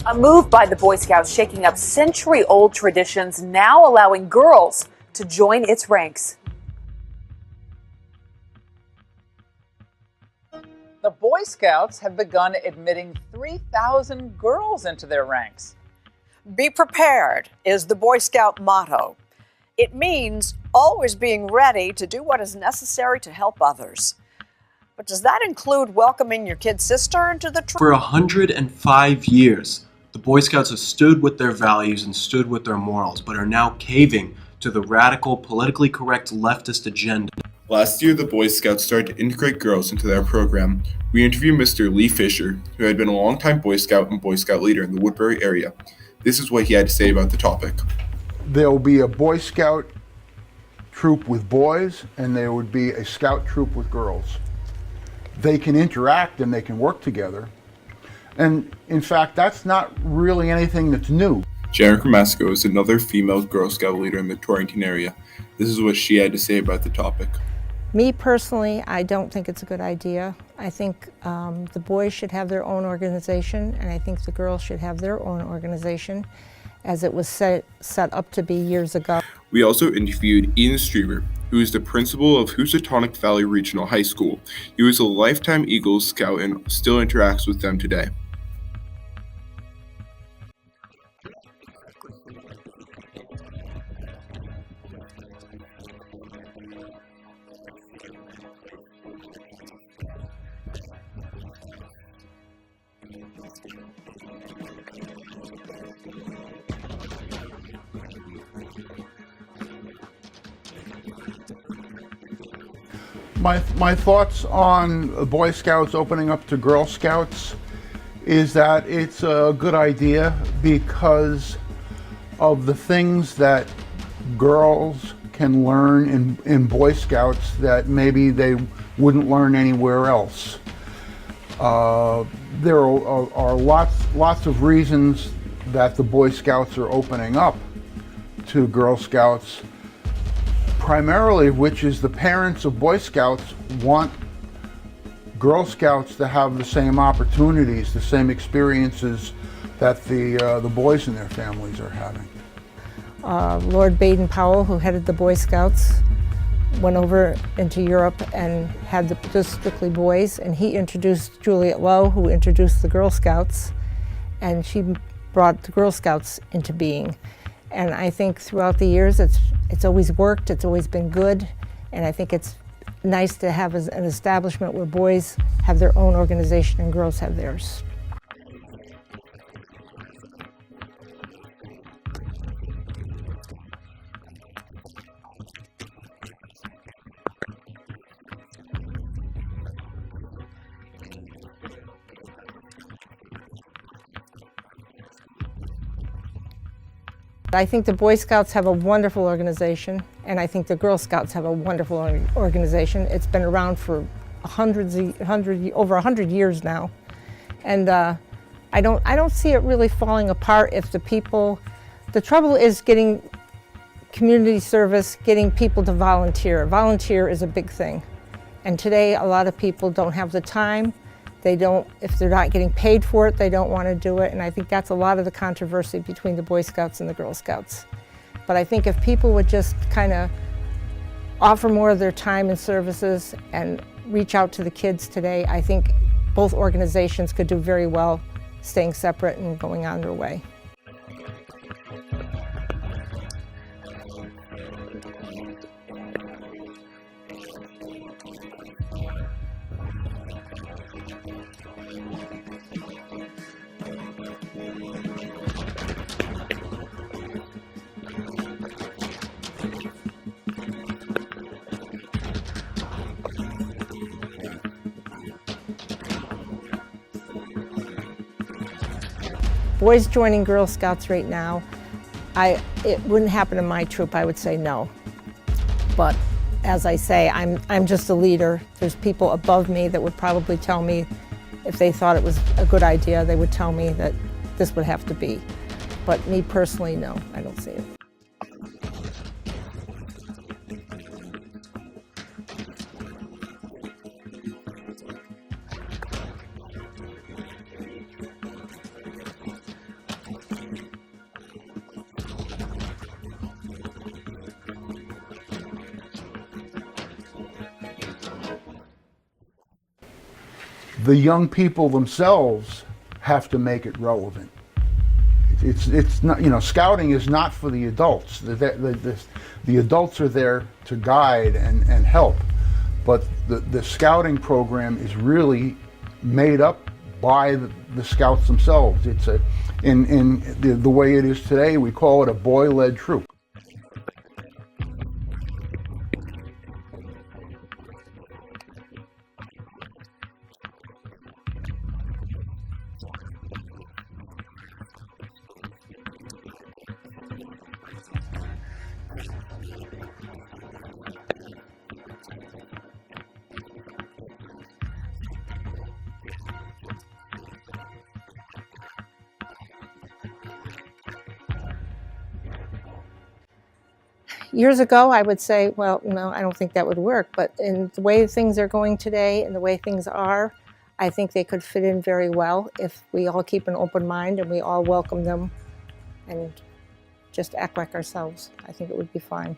A move by the Boy Scouts shaking up century-old traditions, now allowing girls to join its ranks. The Boy Scouts have begun admitting 3,000 girls into their ranks. Be prepared is the Boy Scout motto. It means always being ready to do what is necessary to help others. But does that include welcoming your kid sister into the troop? For 105 years, the Boy Scouts have stood with their values and stood with their morals, but are now caving to the radical, politically correct leftist agenda. Last year, the Boy Scouts started to integrate girls into their program. We interviewed Mr. Lee Fisher, who had been a longtime Boy Scout and Boy Scout leader in the Woodbury area. This is what he had to say about the topic. There will be a Boy Scout troop with boys, and there would be a Scout troop with girls. They can interact and they can work together. And in fact, that's not really anything that's new. Jennifer Masco is another female Girl Scout leader in the Torrington area. This is what she had to say about the topic. Me personally, I don't think it's a good idea. I think the boys should have their own organization, and I think the girls should have their own organization, as it was set up to be years ago. We also interviewed Ian Streever, who is the principal of Housatonic Valley Regional High School. He was a lifetime Eagle Scout and still interacts with them today. My thoughts on Boy Scouts opening up to Girl Scouts is that it's a good idea because of the things that girls can learn in Boy Scouts that maybe they wouldn't learn anywhere else. There are lots of reasons that the Boy Scouts are opening up to Girl Scouts, primarily which is the parents of Boy Scouts want Girl Scouts to have the same opportunities, the same experiences that the boys in their families are having. Lord Baden-Powell, who headed the Boy Scouts, went over into Europe and had just strictly boys, and he introduced Juliet Lowe, who introduced the Girl Scouts, and she brought the Girl Scouts into being. And I think throughout the years it's always worked, it's always been good, and I think it's nice to have an establishment where boys have their own organization and girls have theirs. I think the Boy Scouts have a wonderful organization, and I think the Girl Scouts have a wonderful organization. It's been around for over 100 years now, and I don't see it really falling apart if the people. The trouble is getting community service, getting people to volunteer. Volunteer is a big thing, and today a lot of people don't have the time. They don't, if they're not getting paid for it, they don't want to do it, and I think that's a lot of the controversy between the Boy Scouts and the Girl Scouts. But I think if people would just kind of offer more of their time and services and reach out to the kids today, I think both organizations could do very well staying separate and going on their way. Boys joining Girl Scouts right now, it wouldn't happen in my troop, I would say no. But as I say, I'm just a leader. There's people above me that would probably tell me, if they thought it was a good idea, they would tell me that this would have to be. But me personally, no, I don't see it. the young people themselves have to make it relevant. It's not, you know, scouting is not for the adults. The adults are there to guide and help, but the scouting program is really made up by the scouts themselves. It's in the way it is today, we call it a boy-led troop. Years ago, I would say, well, no, I don't think that would work. But in the way things are going today and the way things are, I think they could fit in very well if we all keep an open mind and we all welcome them and just act like ourselves. I think it would be fine.